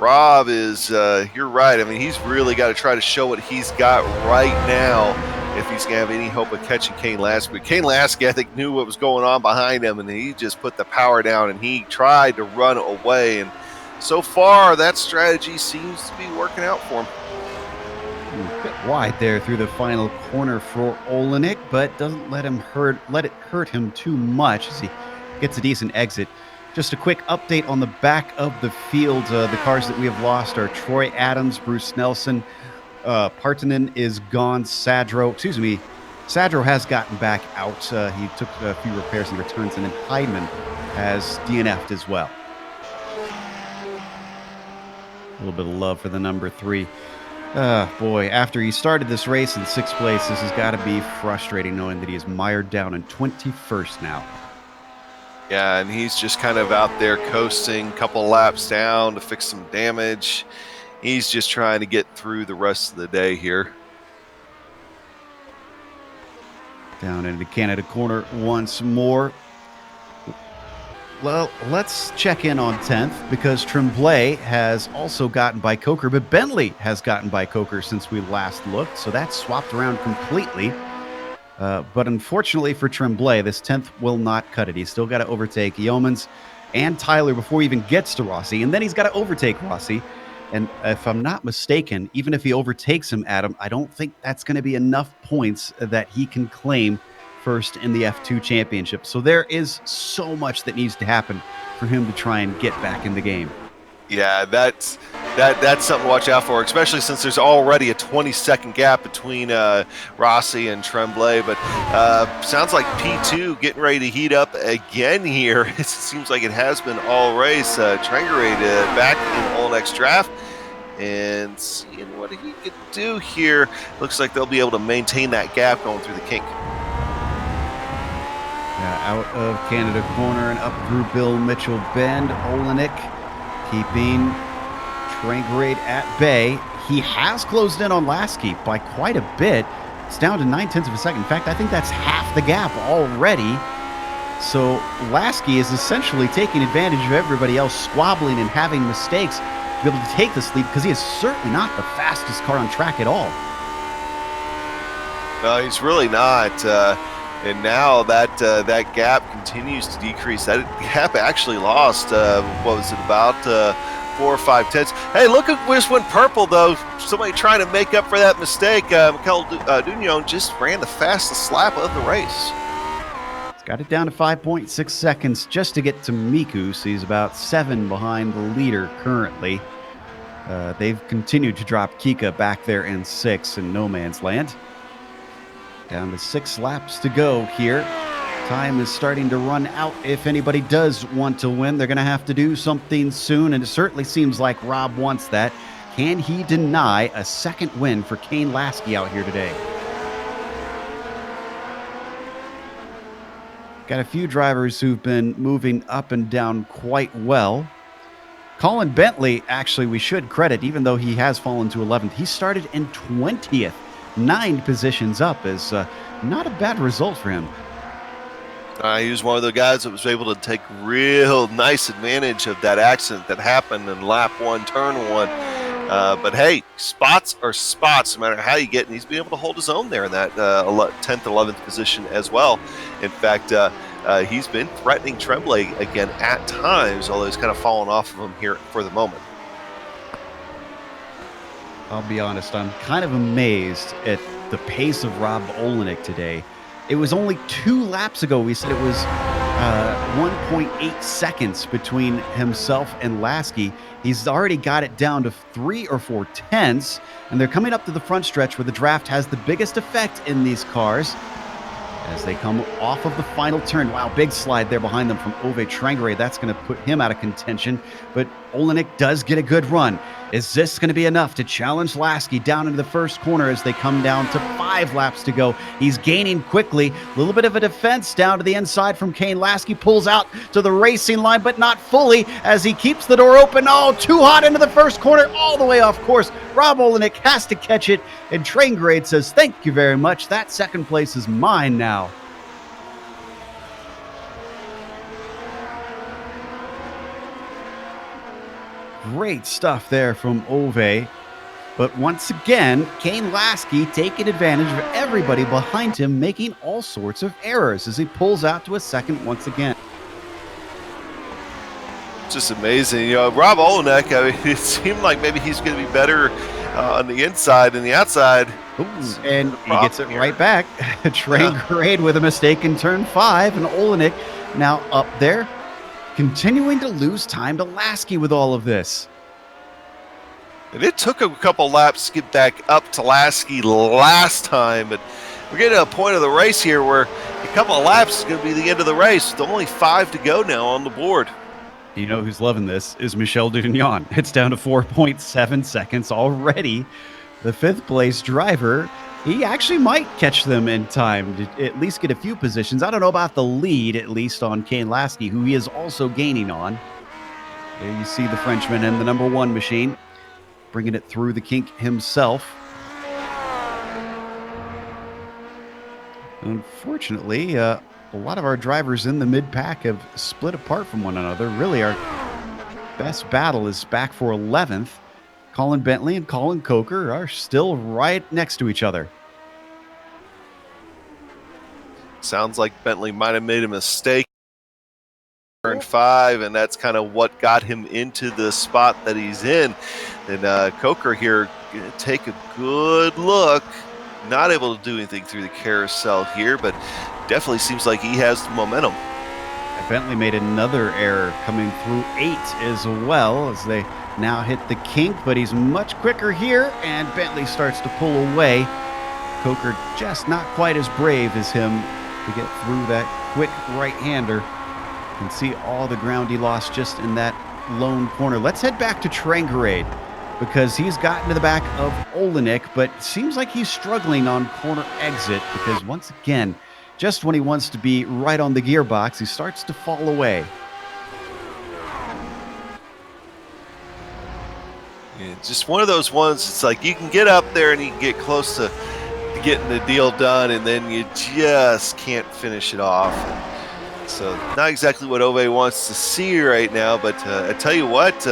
Rob is, you're right. I mean, he's really got to try to show what he's got right now if he's going to have any hope of catching Kane Lasky. But Kane Lasky, I think, knew what was going on behind him, and he just put the power down, and he tried to run away. And so far, that strategy seems to be working out for him. A bit wide there through the final corner for Olenek, but doesn't let it hurt him too much as he gets a decent exit. Just a quick update on the back of the field. The cars that we have lost are Troy Adams, Bruce Nelson, Partanen is gone, Sadro has gotten back out. He took a few repairs and returns, and then Hyman has DNF'd as well. A little bit of love for the number 3. Boy, after he started this race in 6th place, this has got to be frustrating knowing that he is mired down in 21st now. Yeah, and he's just kind of out there coasting, couple laps down to fix some damage. He's just trying to get through the rest of the day here. Down into Canada corner once more. Well, let's check in on 10th because Tremblay has also gotten by Coker, but Bentley has gotten by Coker since we last looked, so that's swapped around completely. But unfortunately for Tremblay, this 10th will not cut it. He's still got to overtake Yeomans and Tyler before he even gets to Rossi, and then he's got to overtake Rossi. And if I'm not mistaken, even if he overtakes him, Adam, I don't think that's going to be enough points that he can claim first in the F2 championship. So there is so much that needs to happen for him to try and get back in the game. Yeah, that's something to watch out for, especially since there's already a 20-second gap between Rossi and Tremblay. But sounds like P2 getting ready to heat up again here. It seems like it has been all race. Trangrade back in Olenek's draft and seeing what he could do here. Looks like they'll be able to maintain that gap going through the kink. Out of Canada corner and up through Bill Mitchell Bend. Olenek keeping Trangrade at bay. He has closed in on Lasky by quite a bit. It's down to 9/10 of a second. In fact, I think that's half the gap already. So Lasky is essentially taking advantage of everybody else squabbling and having mistakes to be able to take this lead because he is certainly not the fastest car on track at all. No, he's really not. And now that gap continues to decrease. That gap actually lost, what was it, about 4 or 5 tenths. Hey, look at just went purple, though. Somebody trying to make up for that mistake. Mikel Dugnon just ran the fastest lap of the race. It's got it down to 5.6 seconds just to get to Miku. So he's about 7 behind the leader currently. They've continued to drop Kika back there in 6 in no man's land. Down to 6 laps to go here. Time is starting to run out. If anybody does want to win, they're going to have to do something soon, and it certainly seems like Rob wants that. Can he deny a second win for Kane Lasky out here today? Got a few drivers who've been moving up and down quite well. Colin Bentley, actually, we should credit, even though he has fallen to 11th. He started in 20th, 9 positions up, is not a bad result for him. He was one of the guys that was able to take real nice advantage of that accident that happened in lap 1, turn 1. But hey, spots are spots, no matter how you get, and he's been able to hold his own there in that 10th, 11th position as well. In fact, he's been threatening Tremblay again at times, although he's kind of fallen off of him here for the moment. I'll be honest, I'm kind of amazed at the pace of Rob Olenek today. It was only 2 laps ago we said it was 1.8 seconds between himself and Lasky. He's already got it down to 3 or 4 tenths, and they're coming up to the front stretch where the draft has the biggest effect in these cars as they come off of the final turn. Wow, big slide there behind them from Ove Trengere. That's going to put him out of contention, but Olenek does get a good run. Is this going to be enough to challenge Lasky down into the first corner as they come down to 5 laps to go? He's gaining quickly. A little bit of a defense down to the inside from Kane. Lasky pulls out to the racing line, but not fully as he keeps the door open. Oh, too hot into the first corner, all the way off course. Rob Olenek has to catch it, and Traingrade says, thank you very much. That second place is mine now. Great stuff there from Ove. But once again, Kane Lasky taking advantage of everybody behind him, making all sorts of errors as he pulls out to a second once again. Just amazing. Rob Olenek, I mean, it seemed like maybe he's going to be better on the inside than the outside. Ooh, and he gets it right back. Traingrade with a mistake in turn 5, and Olenek now up there, continuing to lose time to Lasky with all of this. And it took a couple laps to get back up to Lasky last time, but we're getting to a point of the race here where a couple of laps is going to be the end of the race. With only 5 to go now on the board. You know who's loving this is Michel Dudignon. It's down to 4.7 seconds already. The 5th place driver, he actually might catch them in time to at least get a few positions. I don't know about the lead, at least on Kane Lasky, who he is also gaining on. There you see the Frenchman and the number 1 machine bringing it through the kink himself. Unfortunately, a lot of our drivers in the mid-pack have split apart from one another. Really, our best battle is back for 11th. Colin Bentley and Colin Coker are still right next to each other. Sounds like Bentley might have made a mistake. Turn 5, and that's kind of what got him into the spot that he's in. And Coker here gonna take a good look. Not able to do anything through the carousel here, but definitely seems like he has the momentum. Bentley made another error coming through 8 as well as they now hit the kink, but he's much quicker here, and Bentley starts to pull away. Coker just not quite as brave as him to get through that quick right-hander. You can see all the ground he lost just in that lone corner. Let's head back to Traingrade because he's gotten to the back of Olenek, but seems like he's struggling on corner exit because once again, just when he wants to be right on the gearbox, he starts to fall away. Yeah, just one of those ones, it's like you can get up there and you can get close to getting the deal done, and then you just can't finish it off. So not exactly what Ove wants to see right now, but I tell you what,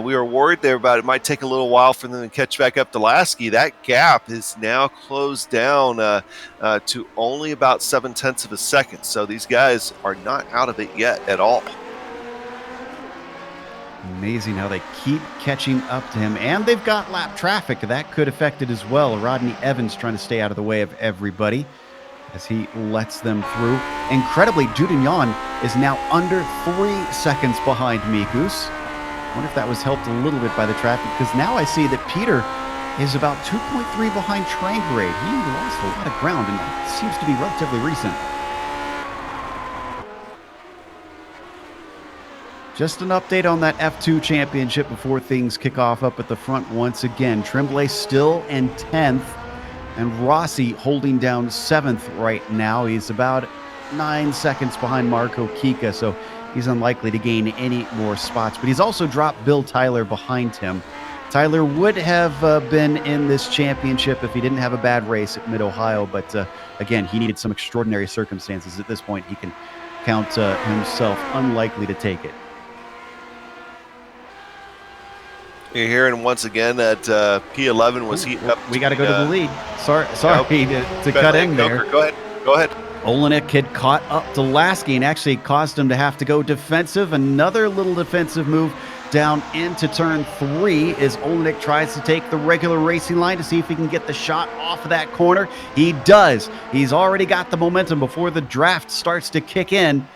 we were worried there about it might take a little while for them to catch back up to Lasky. That gap is now closed down to only about 0.7 of a second. So these guys are not out of it yet at all. Amazing how they keep catching up to him, and they've got lap traffic. That could affect it as well. Rodney Evans trying to stay out of the way of everybody as he lets them through. Incredibly, Dudignon is now under 3 seconds behind Mikus. I wonder if that was helped a little bit by the traffic, because now I see that Peter is about 2.3 behind Traingrade. He lost a lot of ground, and that seems to be relatively recent. Just an update on that F2 championship before things kick off up at the front once again. Tremblay still in 10th, and Rossi holding down 7th right now. He's about 9 seconds behind Marco Kika, so he's unlikely to gain any more spots. But he's also dropped Bill Tyler behind him. Tyler would have been in this championship if he didn't have a bad race at Mid-Ohio, but again, he needed some extraordinary circumstances. At this point, he can count himself unlikely to take it. You're hearing once again that P11 was heating up. We got to go to the lead. Sorry to cut in there. Go ahead. Olenek had caught up to Lasky and actually caused him to have to go defensive. Another little defensive move down into turn 3 as Olenek tries to take the regular racing line to see if he can get the shot off of that corner. He does. He's already got the momentum before the draft starts to kick in.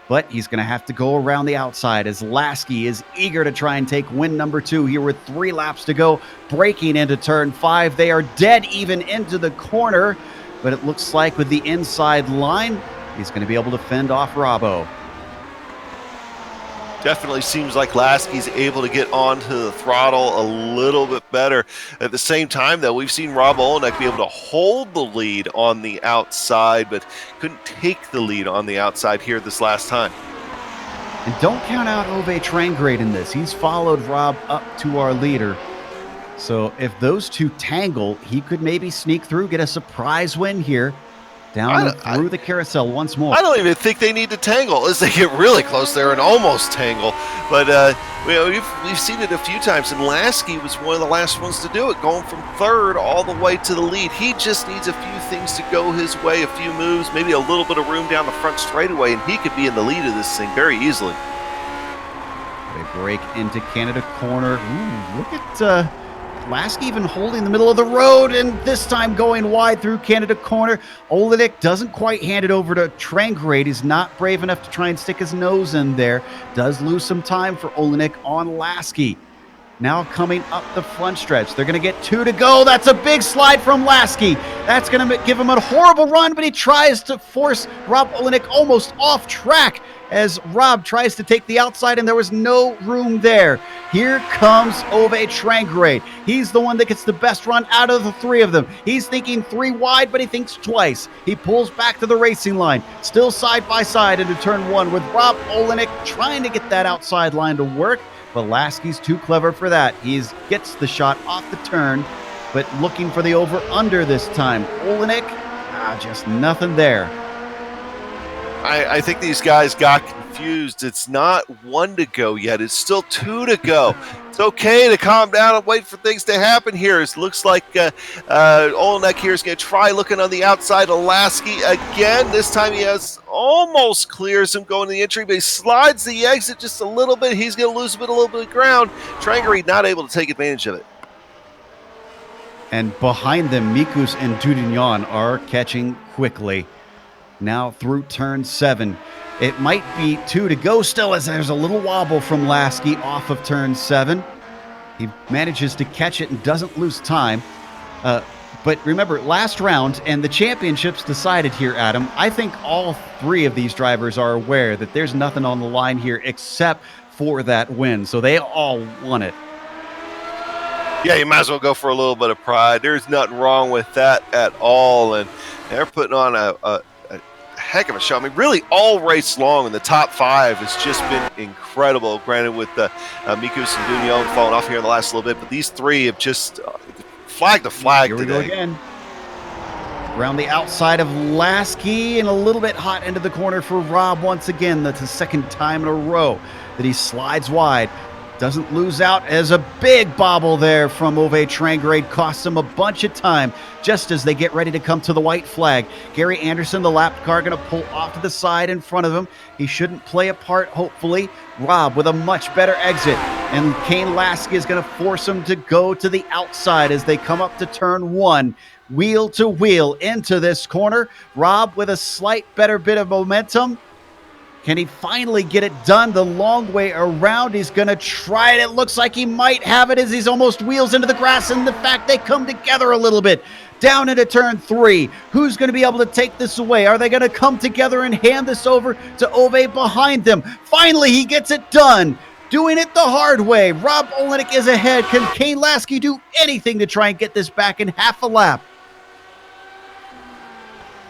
But he's going to have to go around the outside as Lasky is eager to try and take win number 2 here with 3 laps to go. Breaking into turn 5. They are dead even into the corner. But it looks like with the inside line, he's going to be able to fend off Robbo. Definitely seems like Lasky's able to get onto the throttle a little bit better. At the same time, though, we've seen Rob Olenek be able to hold the lead on the outside, but couldn't take the lead on the outside here this last time. And don't count out Ove Trangrade in this. He's followed Rob up to our leader. So if those two tangle, he could maybe sneak through, get a surprise win here. Down through the carousel once more. I don't even think they need to tangle as they get really close there and almost tangle. But we've seen it a few times, and Lasky was one of the last ones to do it, going from 3rd all the way to the lead. He just needs a few things to go his way, a few moves, maybe a little bit of room down the front straightaway, and he could be in the lead of this thing very easily. They break into Canada corner. Ooh, look at Lasky even holding the middle of the road, and this time going wide through Canada corner. Olenek doesn't quite hand it over to Trangrade. He's not brave enough to try and stick his nose in there. Does lose some time for Olenek on Lasky. Now coming up the front stretch. They're going to get 2 to go. That's a big slide from Lasky. That's going to give him a horrible run, but he tries to force Rob Olenek almost off track as Rob tries to take the outside, and there was no room there. Here comes Ove Trangrade. He's the one that gets the best run out of the 3 of them. He's thinking 3 wide, but he thinks twice. He pulls back to the racing line, still side by side into turn 1 with Rob Olenek trying to get that outside line to work. But Lasky's too clever for that. He gets the shot off the turn, but looking for the over-under this time. Olenek, just nothing there. I think these guys got confused. It's not 1 to go yet. It's still 2 to go. It's okay to calm down and wait for things to happen here. It looks like Olenek here is going to try looking on the outside of Lasky again. This time he almost clears him going to the entry, but he slides the exit just a little bit. He's going to lose a little bit of ground. Trangrade not able to take advantage of it. And behind them, Mikus and Dudignan are catching quickly. Now through turn 7. It might be 2 to go still as there's a little wobble from Lasky off of turn 7. He manages to catch it and doesn't lose time. But remember, last round, and the championship's decided here, Adam. I think all 3 of these drivers are aware that there's nothing on the line here except for that win. So they all want it. Yeah, you might as well go for a little bit of pride. There's nothing wrong with that at all. And they're putting on a heck of a show. I mean, really all race long, and the top 5 has just been incredible. Granted, with Mikus and Dudignan falling off here in the last little bit, but these 3 have just flag to flag here today. We go again. Around the outside of Lasky and a little bit hot into the corner for Rob once again. That's the 2nd time in a row that he slides wide. Doesn't lose out as a big bobble there from Ove Trangrade costs him a bunch of time just as they get ready to come to the white flag. Gary Anderson, the lap car, going to pull off to the side in front of him. He shouldn't play a part, hopefully. Rob with a much better exit. And Kane Lasky is going to force him to go to the outside as they come up to turn 1. Wheel to wheel into this corner. Rob with a slight better bit of momentum. Can he finally get it done the long way around? He's going to try it. It looks like he might have it as he's almost wheels into the grass. And the fact they come together a little bit. down into turn 3. Who's going to be able to take this away? Are they going to come together and hand this over to Ove behind them? Finally, he gets it done. Doing it the hard way. Rob Olenek is ahead. Can Kane Lasky do anything to try and get this back in half a lap?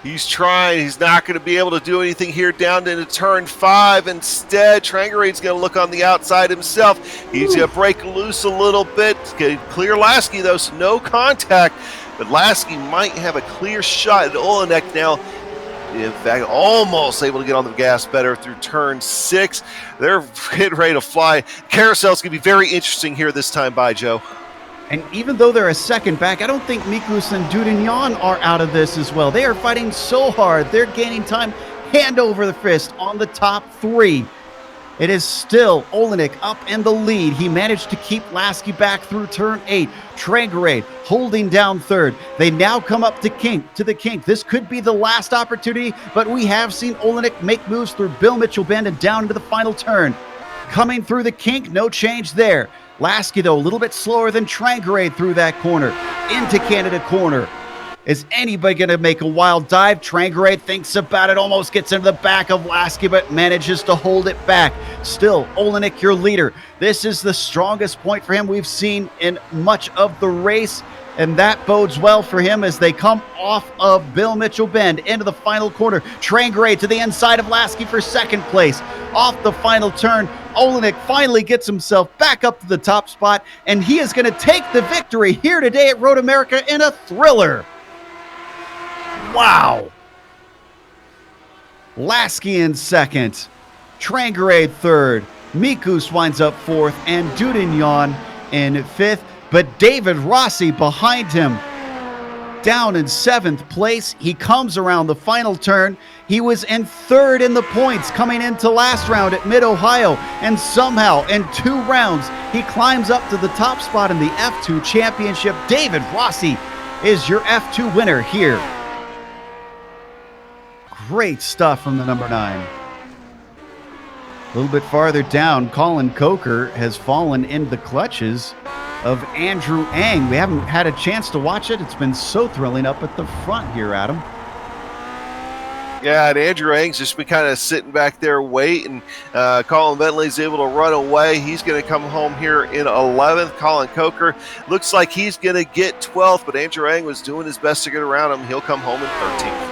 He's trying. He's not going to be able to do anything here down into turn 5. Instead, Trangereid's going to look on the outside himself. He's going to break loose a little bit. He's going to clear Lasky, though, so no contact. But Lasky might have a clear shot at Olenek now. In fact, almost able to get on the gas better through turn 6. They're getting ready to fly. Carousel's going to be very interesting here this time by, Joe. And even though they're a second back, I don't think Mikus and Dudignon are out of this as well. They are fighting so hard. They're gaining time hand over the fist on the top 3. It is still Olenek up in the lead. He managed to keep Lasky back through turn 8. Trangereid holding down 3rd. They now come up to the kink. This could be the last opportunity, but we have seen Olenek make moves through Bill Mitchell Bend and down into the final turn. Coming through the kink, no change there. Lasky, though, a little bit slower than Trangereid through that corner. Into Canada corner. Is anybody going to make a wild dive? Trangereid thinks about it, almost gets into the back of Lasky, but manages to hold it back. Still, Olenek, your leader. This is the strongest point for him we've seen in much of the race, and that bodes well for him as they come off of Bill Mitchell Bend into the final corner. Trangereid to the inside of Lasky for second place. Off the final turn, Olenek finally gets himself back up to the top spot, and he is going to take the victory here today at Road America in a thriller. Wow. Lasky in second, Trangereid 3rd, Mikus winds up 4th, and Dudignon in 5th, but David Rossi behind him. Down in 7th place. He comes around the final turn. He was in 3rd in the points coming into last round at Mid-Ohio, and somehow in 2 rounds he climbs up to the top spot in the F2 championship. David Rossi is your F2 winner here. Great stuff from the number 9. A little bit farther down, Colin Coker has fallen into the clutches of Andrew Ang. We haven't had a chance to watch it. It's been so thrilling up at the front here, Adam. Yeah, and Andrew Ang's just been kind of sitting back there waiting. Colin Bentley's able to run away. He's going to come home here in 11th. Colin Coker looks like he's going to get 12th, but Andrew Ang was doing his best to get around him. He'll come home in 13th.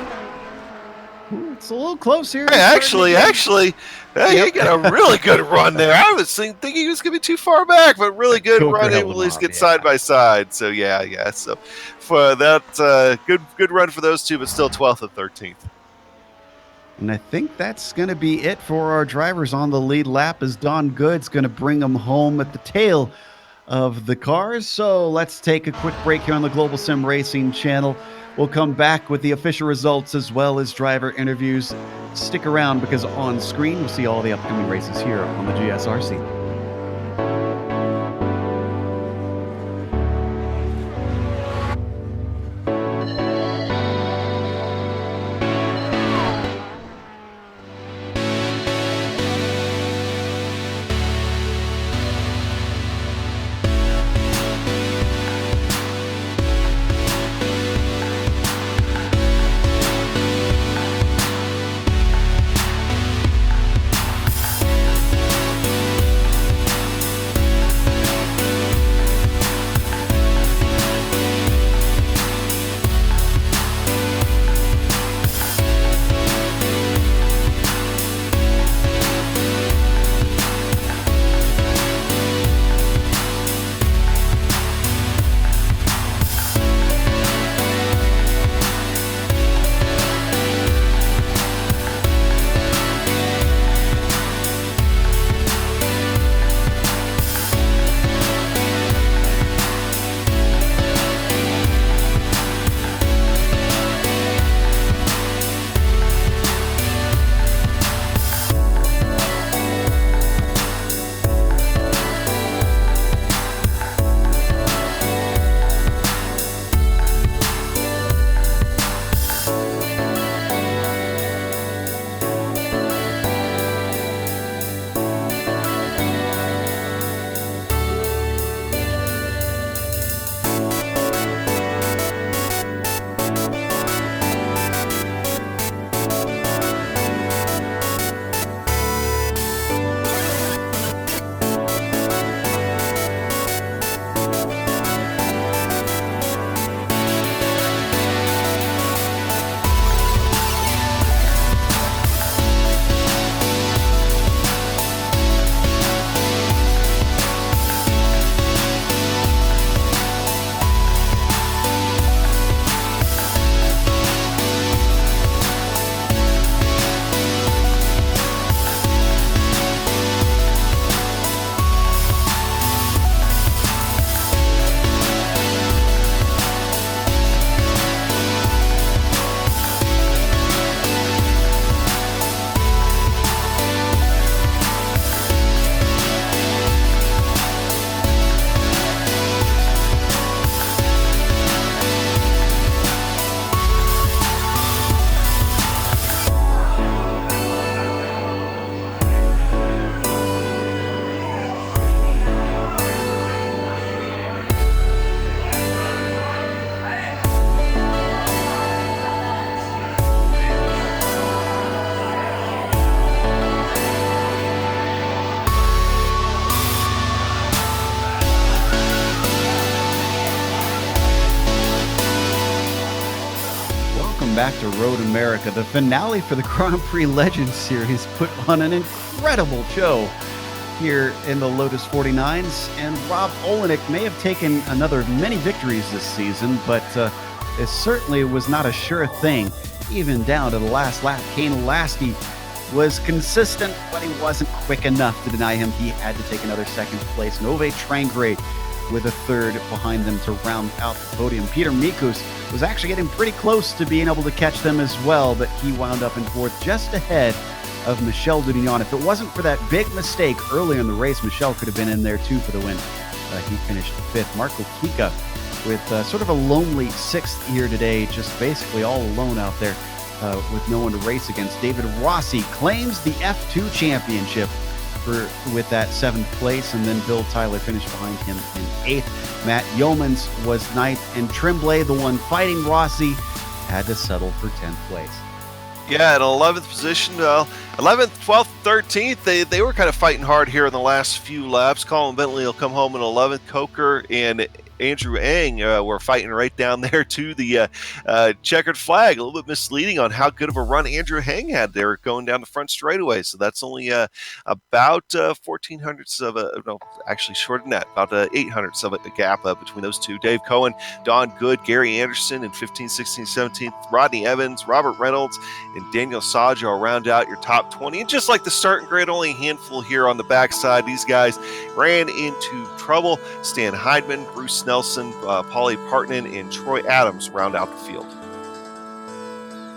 It's a little close here. Hey, actually, he got a really good run there. I was thinking he was going to be too far back, but really good run, able to at least get side by side. So, yeah. So, for that, good run for those two, but still 12th and 13th. And I think that's going to be it for our drivers on the lead lap, as Don Good's going to bring them home at the tail of the cars. So let's take a quick break here on the Global Sim Racing channel. We'll come back with the official results as well as driver interviews. Stick around, because on screen we'll see all the upcoming races here on the GSRC. back to Road America. The finale for the Grand Prix Legends Series put on an incredible show here in the Lotus 49s, and Rob Olenek may have taken another many victories this season, but it certainly was not a sure thing. Even down to the last lap, Kane Lasky was consistent, but he wasn't quick enough to deny him. He had to take another second place. Nove Trangre with a third behind them to round out the podium. Peter Mikus was actually getting pretty close to being able to catch them as well, but he wound up in fourth, just ahead of Michel Dudignon. If it wasn't for that big mistake earlier in the race, Michel could have been in there too for the win. He finished fifth. Marco Kika with sort of a lonely sixth here today, just basically all alone out there with no one to race against. David Rossi claims the F2 championship with that seventh place, and then Bill Tyler finished behind him in eighth. Matt Yeomans was ninth, and Tremblay, the one fighting Rossi, had to settle for 10th place. Yeah, in 11th position, 11th, 12th, 13th, they were kind of fighting hard here in the last few laps. Colin Bentley will come home in 11th. Coker and Andrew Ang were fighting right down there to the checkered flag. A little bit misleading on how good of a run Andrew Ang had there going down the front straightaway. So that's only about 14 hundredths of a, no, actually shorter than that, about 8 hundredths of a gap between those two. Dave Cohen, Don Good, Gary Anderson in 15th, 16th, 17th, Rodney Evans, Robert Reynolds, and Daniel Saggio will round out your top 20. And just like the starting grid, only a handful here on the backside. These guys ran into trouble. Stan Heidman, Bruce Nelson, Paulie Partonen, and Troy Adams round out the field.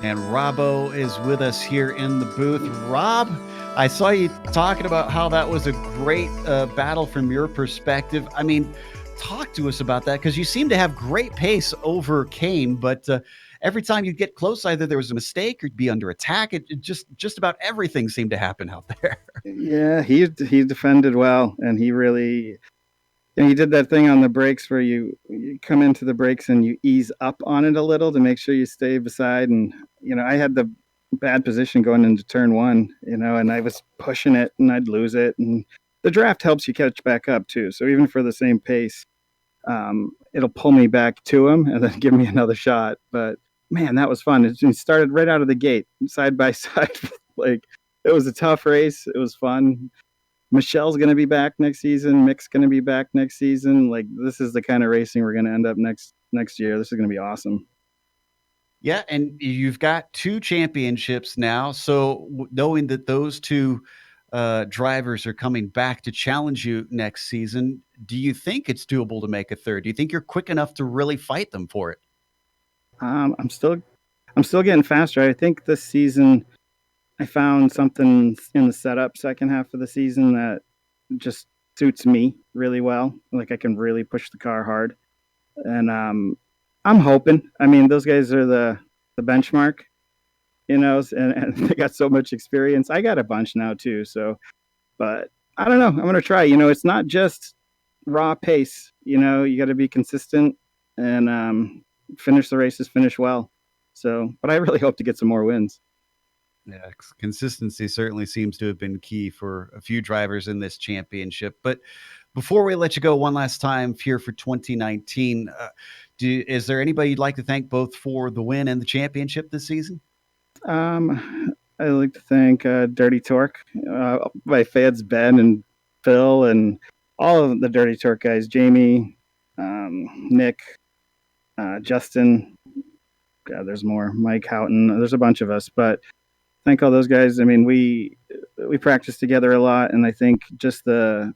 And Robbo is with us here in the booth. Rob, I saw you talking about how that was a great battle from your perspective. I mean, talk to us about that, because you seem to have great pace over Kane, but every time you get close, either there was a mistake or be under attack. It just about everything seemed to happen out there. Yeah, he defended well, and he really... And he did that thing on the brakes where you come into the brakes and you ease up on it a little to make sure you stay beside. And, I had the bad position going into turn one, and I was pushing it and I'd lose it. And the draft helps you catch back up too. So even for the same pace, it'll pull me back to him and then give me another shot. But man, that was fun. It started right out of the gate, side by side. Like, it was a tough race. It was fun. Michelle's going to be back next season. Mick's going to be back next season. Like, this is the kind of racing we're going to end up next year. This is going to be awesome. Yeah, and you've got 2 championships now. So knowing that those 2 drivers are coming back to challenge you next season, do you think it's doable to make a third? Do you think you're quick enough to really fight them for it? I'm still getting faster. I think this season I found something in the setup second half of the season that just suits me really well. Like, I can really push the car hard. And I'm hoping. I mean, those guys are the benchmark, and they got so much experience. I got a bunch now too. So, but I don't know. I'm going to try. It's not just raw pace. You got to be consistent and finish the races, finish well. So, but I really hope to get some more wins. Yeah, consistency certainly seems to have been key for a few drivers in this championship. But before we let you go one last time here for 2019, is there anybody you'd like to thank both for the win and the championship this season? I'd like to thank Dirty Torque, my fans, Ben and Phil, and all of the Dirty Torque guys, Jamie, Nick, Justin. God, there's more. Mike Houghton. There's a bunch of us, but thank all those guys. I mean, we practice together a lot, and I think just the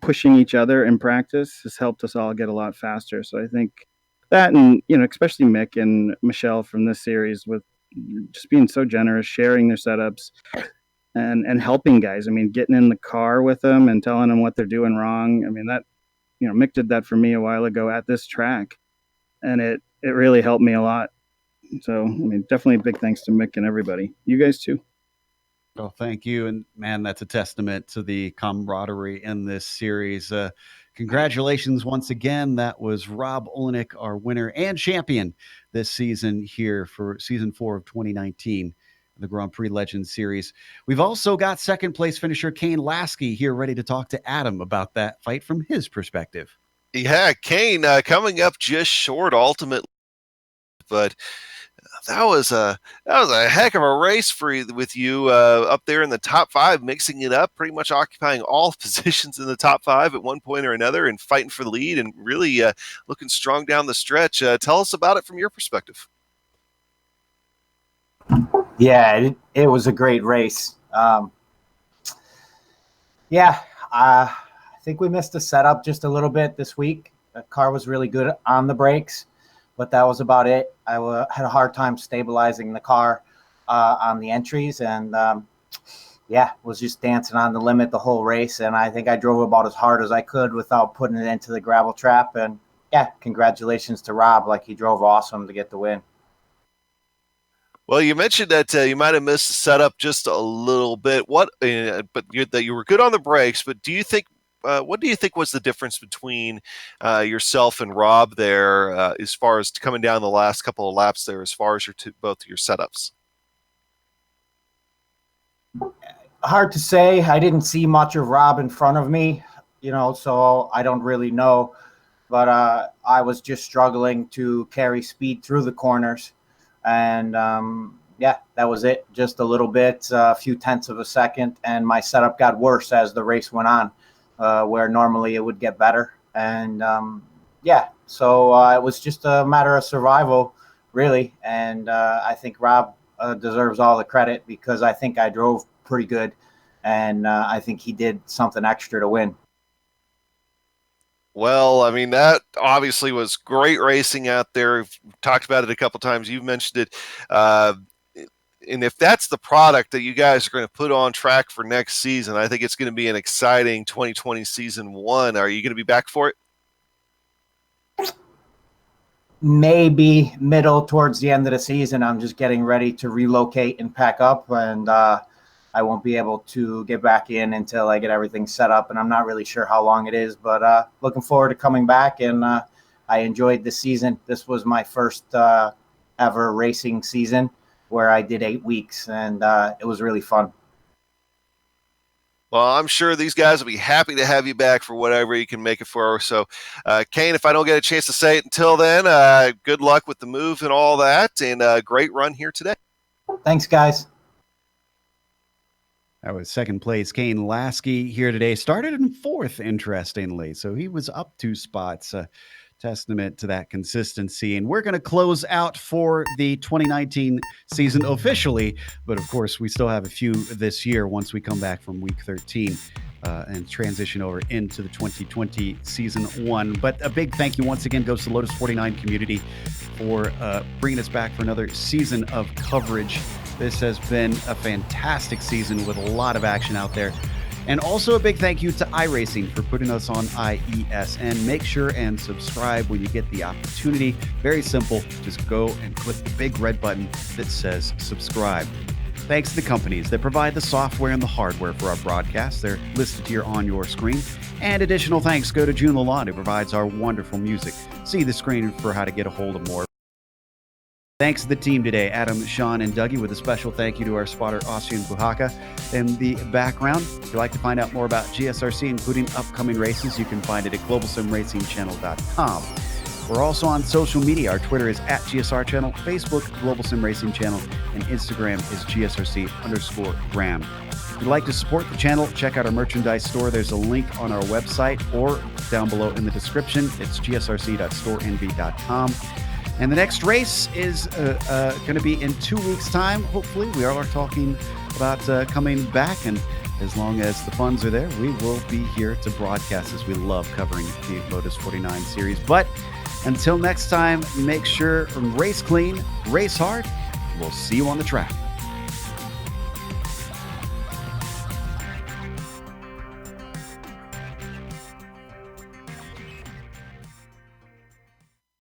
pushing each other in practice has helped us all get a lot faster. So I think that, and especially Mick and Michelle from this series, with just being so generous, sharing their setups, and helping guys. I mean, getting in the car with them and telling them what they're doing wrong. I mean, that Mick did that for me a while ago at this track, and it really helped me a lot. So, I mean, definitely a big thanks to Mick and everybody. You guys too. Well, thank you. And man, that's a testament to the camaraderie in this series. Congratulations once again. That was Rob Olenek, our winner and champion this season here for season 4 of 2019, the Grand Prix Legends series. We've also got second place finisher Kane Lasky here ready to talk to Adam about that fight from his perspective. Yeah, Kane coming up just short ultimately, but That was a heck of a race with you up there in the top 5, mixing it up, pretty much occupying all positions in the top 5 at one point or another, and fighting for the lead, and really looking strong down the stretch. Tell us about it from your perspective. Yeah, it was a great race. I think we missed the setup just a little bit this week. The car was really good on the brakes, but that was about it. I had a hard time stabilizing the car on the entries, and was just dancing on the limit the whole race. And I think I drove about as hard as I could without putting it into the gravel trap. And congratulations to Rob. Like, he drove awesome to get the win. Well, you mentioned that you might have missed the setup just a little bit. That you were good on the brakes. But do you think? What do you think was the difference between yourself and Rob there, as far as coming down the last couple of laps there, as far as both your setups? Hard to say. I didn't see much of Rob in front of me, so I don't really know. But I was just struggling to carry speed through the corners. And that was it. Just a little bit, a few tenths of a second, and my setup got worse as the race went on, where normally it would get better. And so it was just a matter of survival, really. And I think Rob deserves all the credit, because I think I drove pretty good, and I think he did something extra to win. Well, I mean, that obviously was great racing out there. We've talked about it a couple times. You've mentioned it. And if that's the product that you guys are going to put on track for next season, I think it's going to be an exciting 2020 season 1. Are you going to be back for it? Maybe middle towards the end of the season. I'm just getting ready to relocate and pack up, and I won't be able to get back in until I get everything set up, and I'm not really sure how long it is, but looking forward to coming back. And I enjoyed the season. This was my first ever racing season where I did 8 weeks, and it was really fun. Well, I'm sure these guys will be happy to have you back for whatever you can make it for. So, Kane, if I don't get a chance to say it until then, good luck with the move and all that, and great run here today. Thanks, guys. That was second place Kane Lasky here today. Started in 4th, interestingly. So he was up 2 spots. Testament to that consistency. And we're going to close out for the 2019 season officially. But of course, we still have a few this year once we come back from week 13 and transition over into the 2020 season 1. But a big thank you once again goes to Lotus 49 community for bringing us back for another season of coverage. This has been a fantastic season with a lot of action out there. And also a big thank you to iRacing for putting us on IESN. Make sure and subscribe when you get the opportunity. Very simple. Just go and click the big red button that says subscribe. Thanks to the companies that provide the software and the hardware for our broadcasts. They're listed here on your screen. And additional thanks go to June Lalonde, who provides our wonderful music. See the screen for how to get a hold of more. Thanks to the team today, Adam, Sean, and Dougie, with a special thank you to our spotter, Ossian Buhaka, in the background. If you'd like to find out more about GSRC, including upcoming races, you can find it at globalsimracingchannel.com. We're also on social media. Our Twitter is @GSR Channel, Facebook, Global Sim Racing Channel, and Instagram is GSRC_Graham. If you'd like to support the channel, check out our merchandise store. There's a link on our website or down below in the description. It's gsrc.storenv.com. And the next race is going to be in 2 weeks' time. Hopefully, we are talking about coming back. And as long as the funds are there, we will be here to broadcast, as we love covering the Lotus 49 series. But until next time, make sure race clean, race hard. We'll see you on the track.